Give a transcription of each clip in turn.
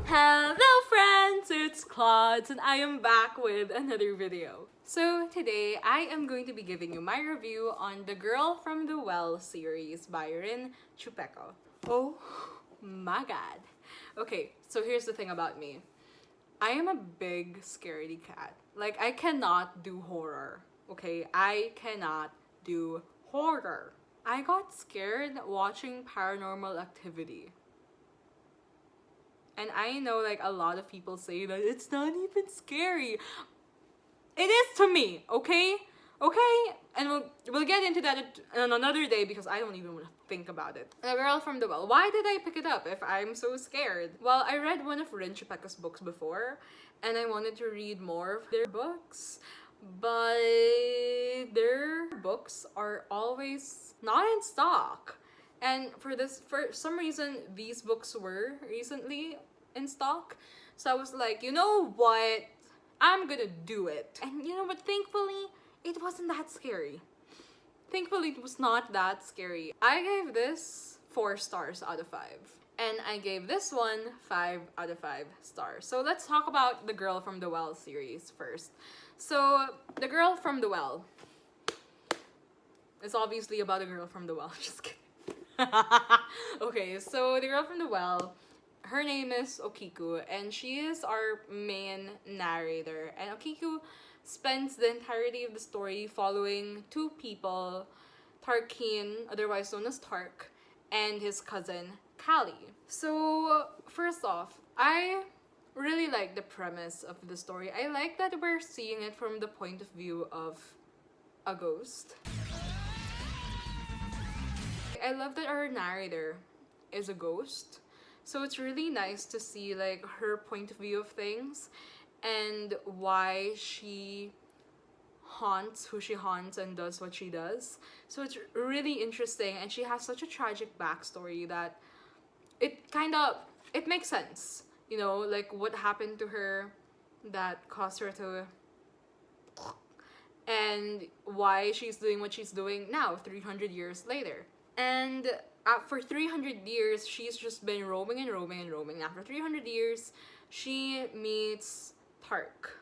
Hello friends, it's Klauds and I am back with another video. So today I am going to be giving you my review on The Girl from the Well series by Rin Chupeco. Oh my god. Okay, so here's the thing about me. I am a big scaredy cat. Like, I cannot do horror. Okay, I cannot do horror. I got scared watching Paranormal Activity. And I know like a lot of people say that it's not even scary. It is to me, okay? Okay? And we'll get into that on another day because I don't even want to think about it. The Girl from the Well. Why did I pick it up if I'm so scared? Well, I read one of Rin Chupeco's books before and I wanted to read more of their books. But their books are always not in stock. And for some reason, these books were recently in stock. So I was like, you know what? I'm gonna do it. And you know what? Thankfully, it wasn't that scary. Thankfully, it was not that scary. I gave this 4 stars out of 5. And I gave this one 5 out of 5 stars. So let's talk about The Girl from the Well series first. So, The Girl from the Well. It's obviously about a girl from the well. Just kidding. Okay, so The Girl from the Well, her name is Okiku, and she is our main narrator. And Okiku spends the entirety of the story following 2 people, Tarkin, otherwise known as Tark, and his cousin, Callie. So, first off, I really like the premise of the story. I like that we're seeing it from the point of view of a ghost. I love that our narrator is a ghost. So it's really nice to see like her point of view of things and why she haunts who she haunts and does what she does. So it's really interesting, and she has such a tragic backstory that it makes sense. You know, like what happened to her that caused her to, and why she's doing what she's doing now, 300 years later. And for 300 years, she's just been roaming and roaming and roaming. After 300 years, she meets Tark.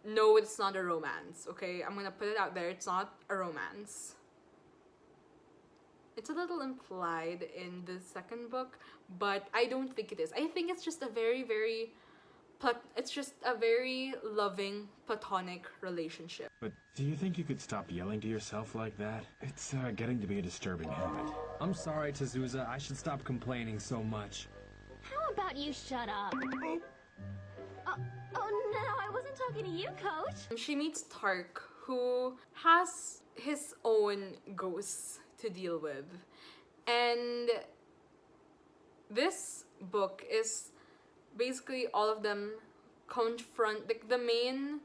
No, it's not a romance, okay? I'm gonna put it out there. It's not a romance. It's a little implied in the second book, but I don't think it is. I think it's just a very loving, platonic relationship. But do you think you could stop yelling to yourself like that? It's getting to be a disturbing habit. I'm sorry, Tezusa. I should stop complaining so much. How about you shut up? Oh no, I wasn't talking to you, Coach. She meets Tark, who has his own ghosts to deal with. And this book is basically all of them confront, like the main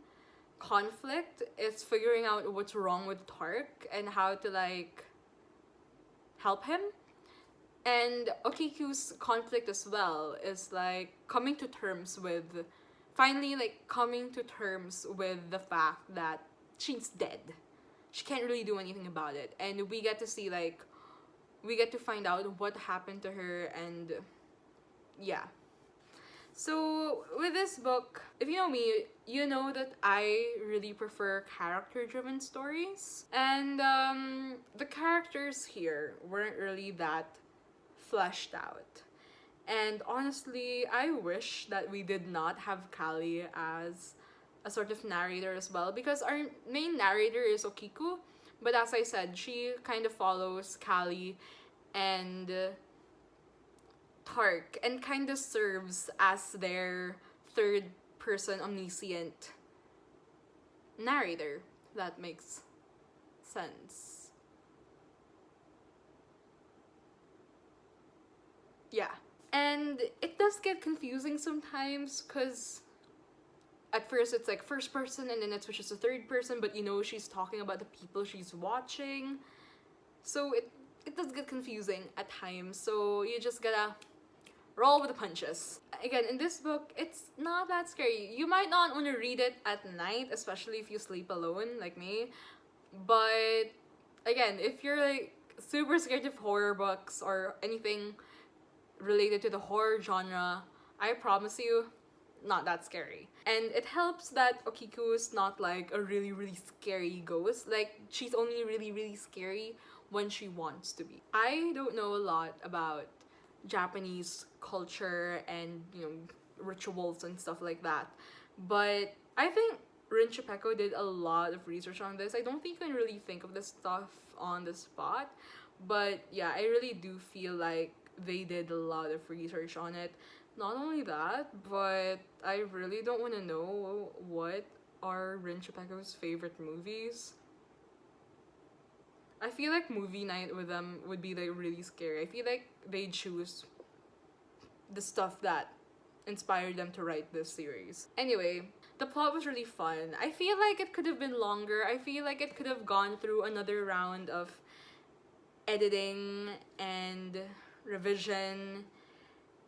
conflict is figuring out what's wrong with Tark and how to like help him. And Okiku's conflict as well is like finally coming to terms with the fact that she's dead. She can't really do anything about it. And we get to see we get to find out what happened to her, and yeah. So with this book, if you know me, you know that I really prefer character-driven stories. And the characters here weren't really that fleshed out. And honestly, I wish that we did not have Callie as a sort of narrator as well, because our main narrator is Okiku, but as I said, she kind of follows Callie and Tark and kind of serves as their third person omniscient narrator. That makes sense. Yeah. And it does get confusing sometimes because at first it's like first person and then it switches to third person, but you know she's talking about the people she's watching. So it does get confusing at times. So you just gotta roll with the punches. Again, in this book, it's not that scary. You might not want to read it at night, especially if you sleep alone like me. But again, if you're like super scared of horror books or anything related to the horror genre, I promise you, not that scary. And it helps that Okiku is not like a really, really scary ghost. Like, she's only really, really scary when she wants to be. I don't know a lot about Japanese culture and, you know, rituals and stuff like that, but I think Rin Chupeco did a lot of research on this. I don't think you can really think of this stuff on the spot, but yeah, I really do feel like they did a lot of research on it. Not only that, but I really don't want to know what are Rin Chupeco's favorite movies. I feel like movie night with them would be like really scary. I feel like they choose the stuff that inspired them to write this series. Anyway, the plot was really fun. I feel like it could have been longer. I feel like it could have gone through another round of editing and revision,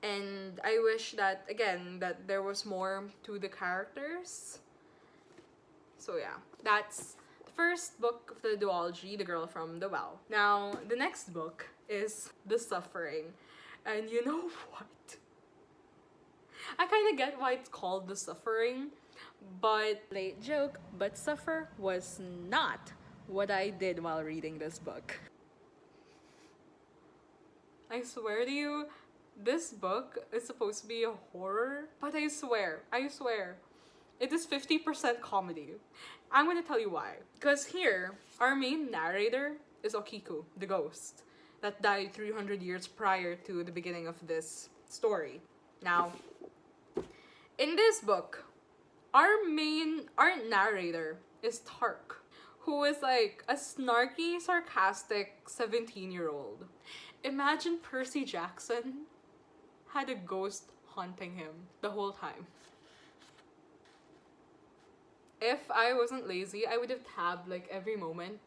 and I wish that, again, that there was more to the characters. So yeah, that's the first book of the duology, The Girl from the Well. Now, the next book is The Suffering. And you know what? I kind of get why it's called The Suffering, but late joke, but suffer was not what I did while reading this book. I swear to you, this book is supposed to be a horror, but I swear, it is 50% comedy. I'm gonna tell you why. Because here, our main narrator is Okiku, the ghost, that died 300 years prior to the beginning of this story. Now, in this book, our narrator is Tark, who is like a snarky, sarcastic 17-year-old. Imagine Percy Jackson had a ghost haunting him the whole time. If I wasn't lazy, I would have tabbed like every moment.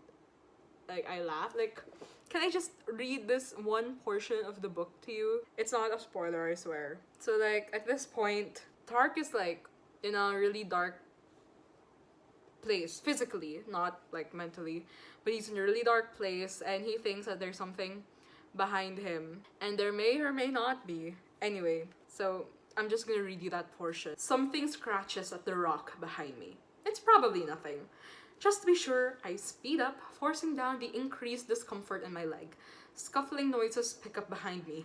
Like, I laughed. Like, can I just read this one portion of the book to you? It's not a spoiler, I swear. So like, at this point, Tark is like in a really dark place, physically, not like mentally, but he's in a really dark place and he thinks that there's something behind him, and there may or may not be. Anyway, so I'm just gonna read you that portion. Something scratches at the rock behind me. It's probably nothing. Just to be sure, I speed up, forcing down the increased discomfort in my leg. Scuffling noises pick up behind me.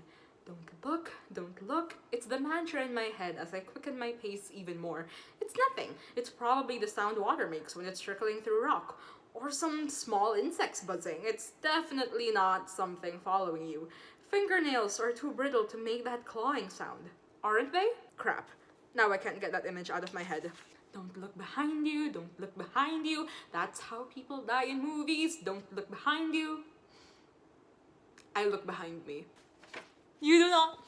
Don't look. It's the mantra in my head as I quicken my pace even more. It's nothing. It's probably the sound water makes when it's trickling through rock. Or some small insects buzzing. It's definitely not something following you. Fingernails are too brittle to make that clawing sound. Aren't they? Crap. Now I can't get that image out of my head. Don't look behind you. Don't look behind you. That's how people die in movies. Don't look behind you. I look behind me. You do not.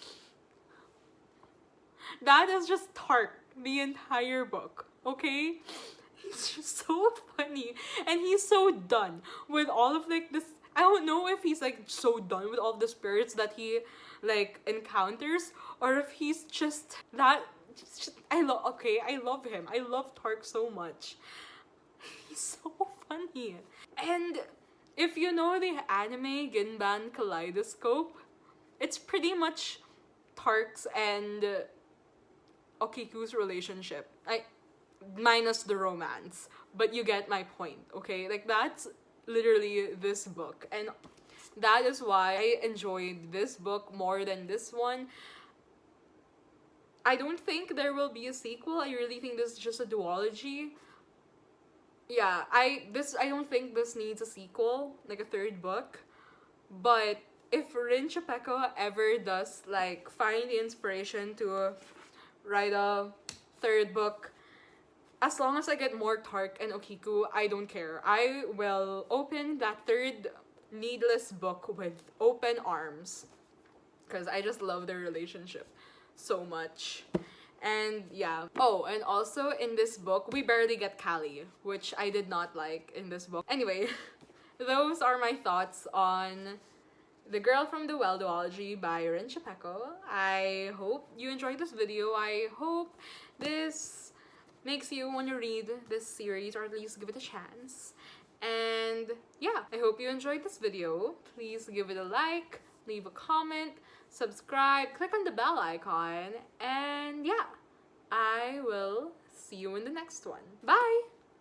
That is just Tark the entire book, okay? He's just so funny, and he's so done with all of like this. I don't know if he's like so done with all the spirits that he like encounters, or if he's just that. I love him. I love Tark so much. He's so funny. And if you know the anime Ginban Kaleidoscope, it's pretty much Tark's and Okiku's relationship. Minus the romance, but you get my point, okay? Like, that's literally this book, and that is why I enjoyed this book more than this one. I don't think there will be a sequel. I really think this is just a duology. Yeah, I don't think this needs a sequel, like a third book. But if Rin Chupeco ever does like find the inspiration to write a third book, as long as I get more Tark and Okiku, I don't care. I will open that third needless book with open arms, because I just love their relationship so much. And yeah. Oh, and also in this book, we barely get Callie, which I did not like in this book. Anyway, those are my thoughts on The Girl from the Well duology by Rin Chupeco. I hope you enjoyed this video. I hope this makes you want to read this series, or at least give it a chance. And And yeah, I hope you enjoyed this video. Please give it a like, leave a comment, subscribe, click on the bell icon, and yeah, I will see you in the next one. Bye!